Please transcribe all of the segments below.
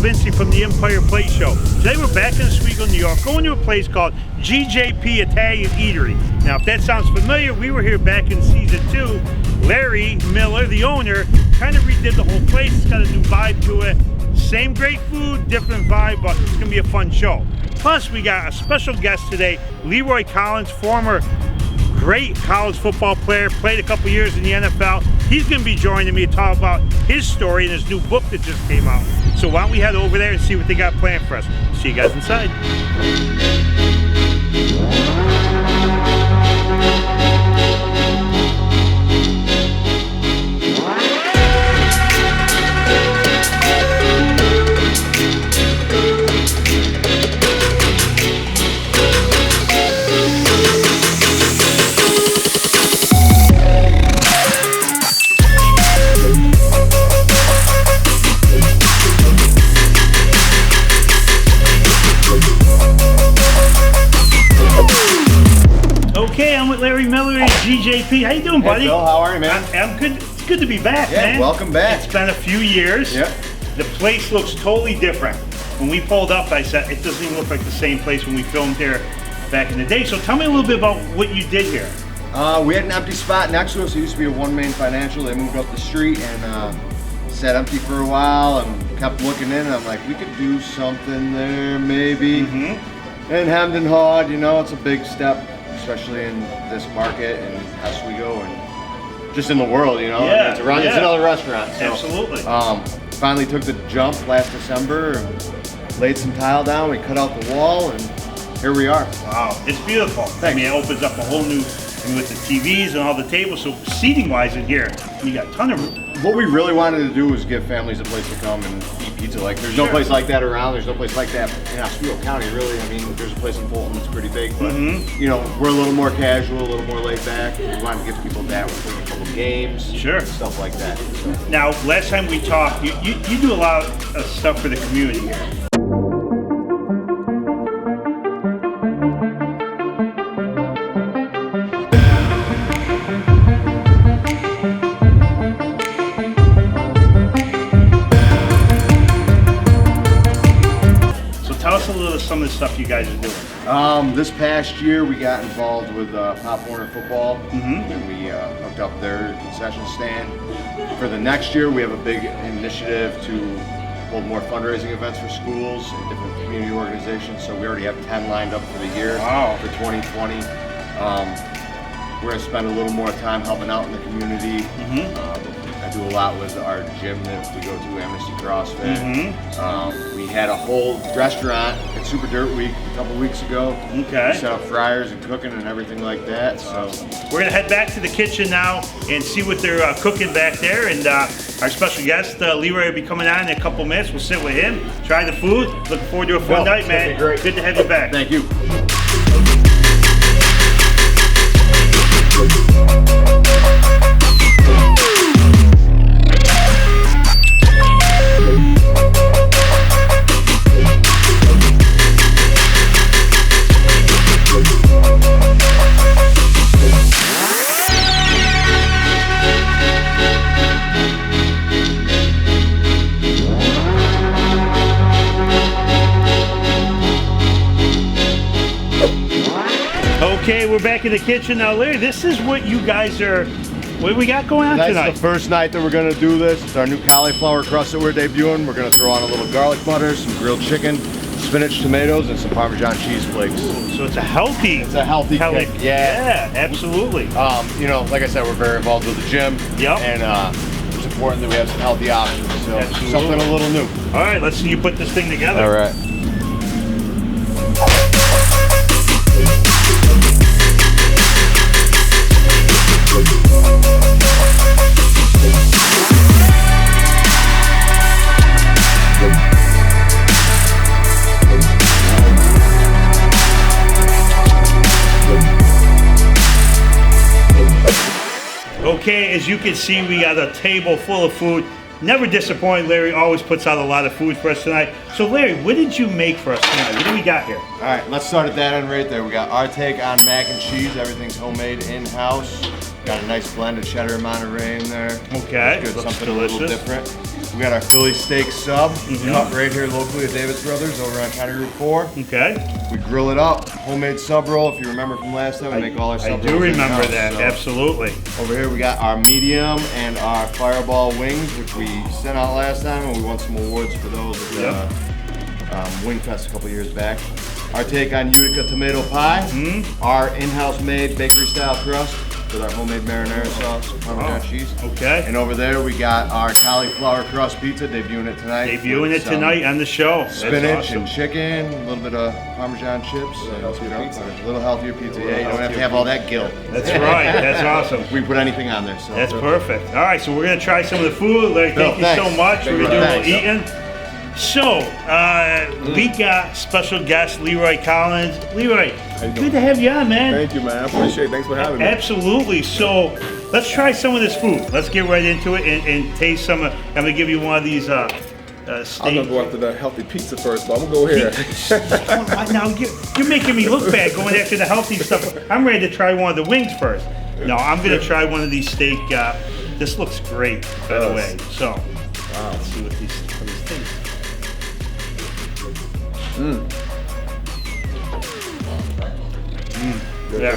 Vinci from the Empire Plate Show. Today we're back in Oswego, New York, going to a place called GJP Italian Eatery. Now, if that sounds familiar, we were here back in season 2. Larry Miller, the owner, kind of redid the whole place. It's got a new vibe to it. Same great food, different vibe, but it's gonna be a fun show. Plus, we got a special guest today, Leroy Collins, former great college football player, played a couple years in the NFL. He's going to be joining me to talk about his story and his new book that just came out. So why don't we head over there and see what they got planned for us. See you guys inside. Okay, I'm with Larry Miller at GJP. How you doing, buddy? Hey, Phil, how are you, man? I'm good. It's good to be back, man. Welcome back. It's been a few years. Yep. The place looks totally different. When we pulled up, I said, it doesn't even look like the same place when we filmed here back in the day. So tell me a little bit about what you did here. We had an empty spot next to us. It used to be a One Main Financial. They moved up the street and sat empty for a while and kept looking in. And I'm like, we could do something there, maybe. And hemmed and hawed, you know, it's a big step, especially in this market and Oswego and just in the world, you know. Yeah, it's another restaurant. So, absolutely. Finally took the jump last December and laid some tile down. We cut out the wall and here we are. Wow, it's beautiful. Thanks. I mean, it opens up a whole new, with the TVs and all the tables, so seating-wise in here, you got a ton of room. What we really wanted to do was give families a place to come and eat pizza. Like, there's no place like that around. There's no place like that in Oswego County, really. I mean, there's a place in Fulton that's pretty big, but you know, we're a little more casual, a little more laid back. We wanted to give people that with a couple games, stuff like that. So. Now, last time we talked, you do a lot of stuff for the community here. Tell us a little of some of the stuff you guys are doing. This past year we got involved with Pop Warner Football and we hooked up their concession stand. For the next year we have a big initiative to hold more fundraising events for schools and different community organizations. So we already have 10 lined up for the year for 2020. We're going to spend a little more time helping out in the community. I do a lot with our gym that we go to, Amnesty CrossFit. We had a whole restaurant at Super Dirt Week a couple weeks ago. Okay. We set up fryers and cooking and everything like that. So we're gonna head back to the kitchen now and see what they're cooking back there. And our special guest, Leroy, will be coming on in a couple minutes. We'll sit with him, try the food. Looking forward to a fun night, man. Great. Good to have you back. Thank you. Okay, we're back in the kitchen now. Larry, this is what you guys are, what do we got going on tonight? It's the first night that we're gonna do this. It's our new cauliflower crust that we're debuting. We're gonna throw on a little garlic butter, some grilled chicken, spinach, tomatoes, and some Parmesan cheese flakes. So it's a healthy. It's a healthy kick. Yeah, absolutely. You know, like I said, we're very involved with the gym. And it's important that we have some healthy options. So something a little new. All right, let's see you put this thing together. All right. Okay, as you can see, we got a table full of food. Never disappointed. Larry always puts out a lot of food for us tonight. So Larry, what did you make for us tonight? What do we got here? All right, let's start at that end right there. We got our take on mac and cheese. Everything's homemade in-house. Got a nice blend of cheddar and Monterey in there. Okay, good. Looks Something delicious. a little different. We got our Philly steak sub, cut right here locally at Davis Brothers over on County Route 4. Okay. We grill it up, homemade sub roll. If you remember from last time, we make all our sub rolls. I do remember in-house, that, so. absolutely. Over here we got our medium and our fireball wings, which we sent out last time, and we won some awards for those at the Wing Fest a couple years back. Our take on Utica tomato pie, our in-house made bakery style crust with our homemade marinara sauce, Parmesan cheese. Okay. And over there we got our cauliflower crust pizza, debuting it tonight. Debuting it tonight on the show. Spinach and chicken, a little bit of Parmesan chips, and, a little healthier pizza. Yeah, you don't have to have all that guilt. That's right. That's awesome. We can put anything on there. So that's perfect. All right, so we're gonna try some of the food. Larry, thank you so much. We're gonna do a little eating. So, we got special guest Leroy Collins. Leroy, good to have you on, man. Thank you, man. I appreciate it. Thanks for having me. Absolutely. So, let's try some of this food. Let's get right into it and taste some. I'm going to give you one of these steak. I'm going to go after the healthy pizza first, but I'm going to go here. Now, you're making me look bad going after the healthy stuff. I'm ready to try one of the wings first. No, I'm going to try one of these steak. This looks great, by the way. So, let's see what these taste. Yeah.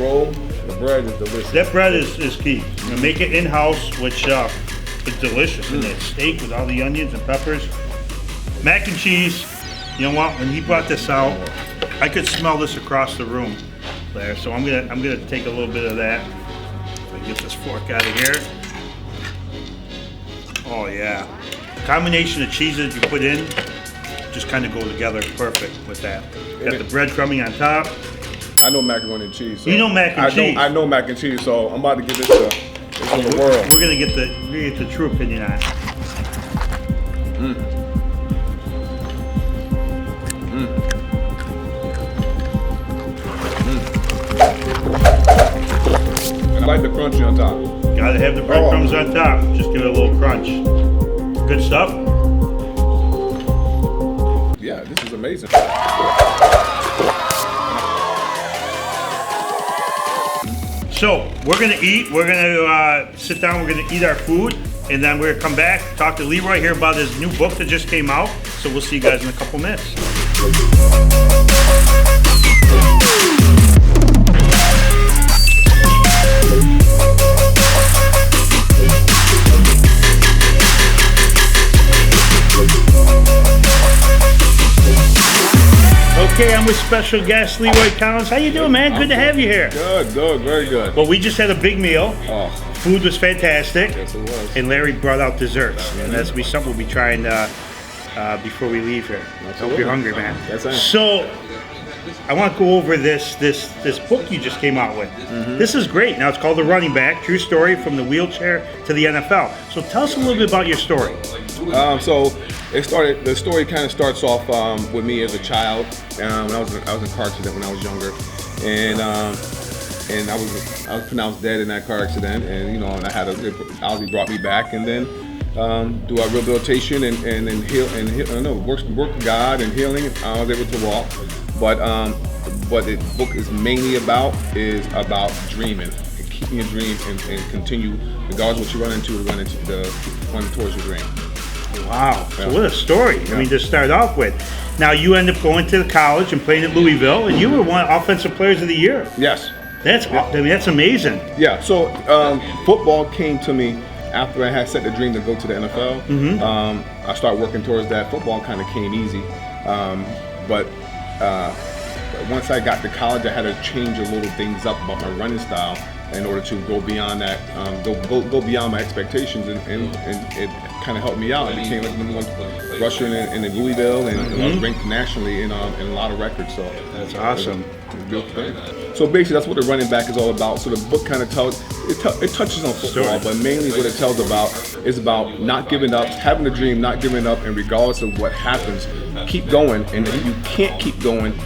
Roll, the bread is delicious. That bread is key. You know, make it in-house, which is delicious. And that steak with all the onions and peppers. Mac and cheese. You know what? When he brought this out, I could smell this across the room there. So I'm gonna take a little bit of that. If I get this fork out of here. Oh yeah. The combination of cheeses you put in just kind of go together perfect with that. Got the breadcrumbing on top. I know macaroni and cheese. So you know mac and cheese. I know mac and cheese, so I'm about to give this to the world. We're gonna get the true opinion on it. And I like the crunchy on top. Gotta have the breadcrumbs on top. Just give it a little crunch. Good stuff. Yeah, this is amazing. So we're gonna eat. We're gonna sit down. We're gonna eat our food, and then we're gonna come back, talk to Leroy here about his new book that just came out. So we'll see you guys in a couple minutes. Okay, I'm with special guest Leroy Collins. How you doing, man? Good to have you here. Good, very good. Well, we just had a big meal. Oh. Food was fantastic. Yes, it was. And Larry brought out desserts. And that's be something we'll be trying before we leave here. I hope you're hungry, man. Yes, I am. So, I want to go over this book you just came out with. This is great. Now, it's called The Running Back, True Story from the Wheelchair to the NFL. So tell us a little bit about your story. The story kind of starts off with me as a child. When I was in a car accident when I was younger, and I was pronounced dead in that car accident, and and I had Ozzy brought me back, and then through our rehabilitation and work with God and healing, I was able to walk. But what the book is mainly about is about dreaming, and keeping your dream and continue, regardless of what you run towards your dream. Wow, so what a story. I mean, to start off with. Now, you end up going to the college and playing at Louisville, and you were one of Offensive Players of the Year. Yes. That's amazing. Yeah, so football came to me after I had set the dream to go to the NFL. I started working towards that. Football kind of came easy. But once I got to college, I had to change a little things up about my running style in order to go beyond that, go beyond my expectations, and it kind of helped me out. I became like the #1 rusher in Louisville, and I was ranked nationally in a lot of records. So that's awesome. So basically, that's what the running back is all about. So the book kind of it touches on football, but mainly what it tells about is about not giving up, having a dream, not giving up, and regardless of what happens, keep going. And if you can't keep going,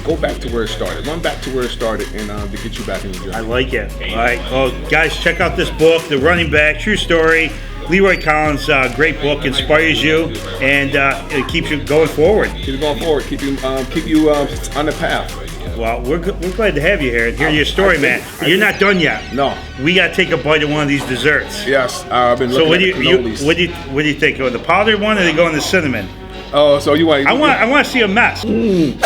go back to where it started. Run back to where it started, and to get you back in the journey. I like it. All right, well, guys, check out this book, The Running Back, True Story. Leroy Collins, great book, inspires you, and it keeps you going forward. Keep you going forward. Keep you on the path. Well, we're glad to have you here and hear your story, man. You're not done yet. No. We got to take a bite of one of these desserts. Yes, I've been So looking what at do you cannolis. what do you think? Go the powdered one, or they go in the cinnamon? Oh, so you want? I want to see a mess. You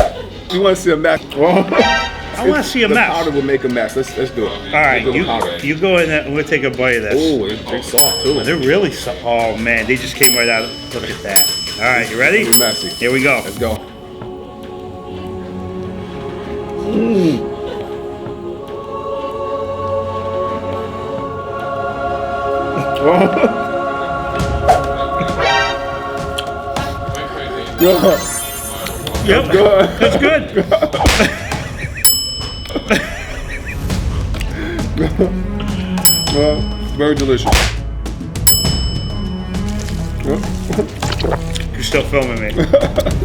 want to see a mess? I want to see a the mess. powder will make a mess. Let's do it. All right, Let's do the powder. you go in there and we'll take a bite of this. Oh, they're soft too. They're really soft. Oh man, they just came right out. Look at that. All right, you ready? It'll be messy. Here we go. Let's go. Yep, that's good. Very delicious. You're still filming me.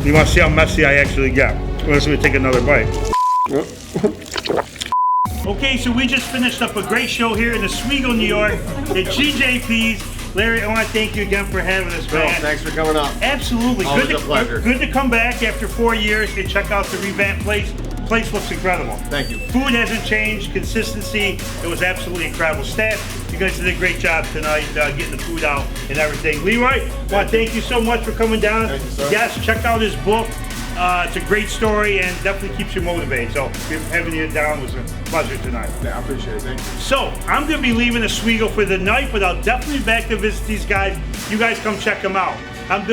You want to see how messy I actually get? Let's take another bite. Okay, so we just finished up a great show here in Oswego, New York at GJP's. Larry, I want to thank you again for having us, Bill, man. thanks for coming up. Absolutely. Always a pleasure. Good to come back after 4 years and check out the revamped place. Place looks incredible. Thank you. Food hasn't changed, consistency. It was absolutely incredible. Staff, you guys did a great job tonight getting the food out and everything. Leroy, I want to thank you so much for coming down. Thank you, sir. Yes, check out his book. It's a great story and definitely keeps you motivated. So having you down was a pleasure tonight. Yeah, I appreciate it. Thank you. So I'm going to be leaving Oswego for the night, but I'll definitely be back to visit these guys. You guys come check them out. I'm Bill.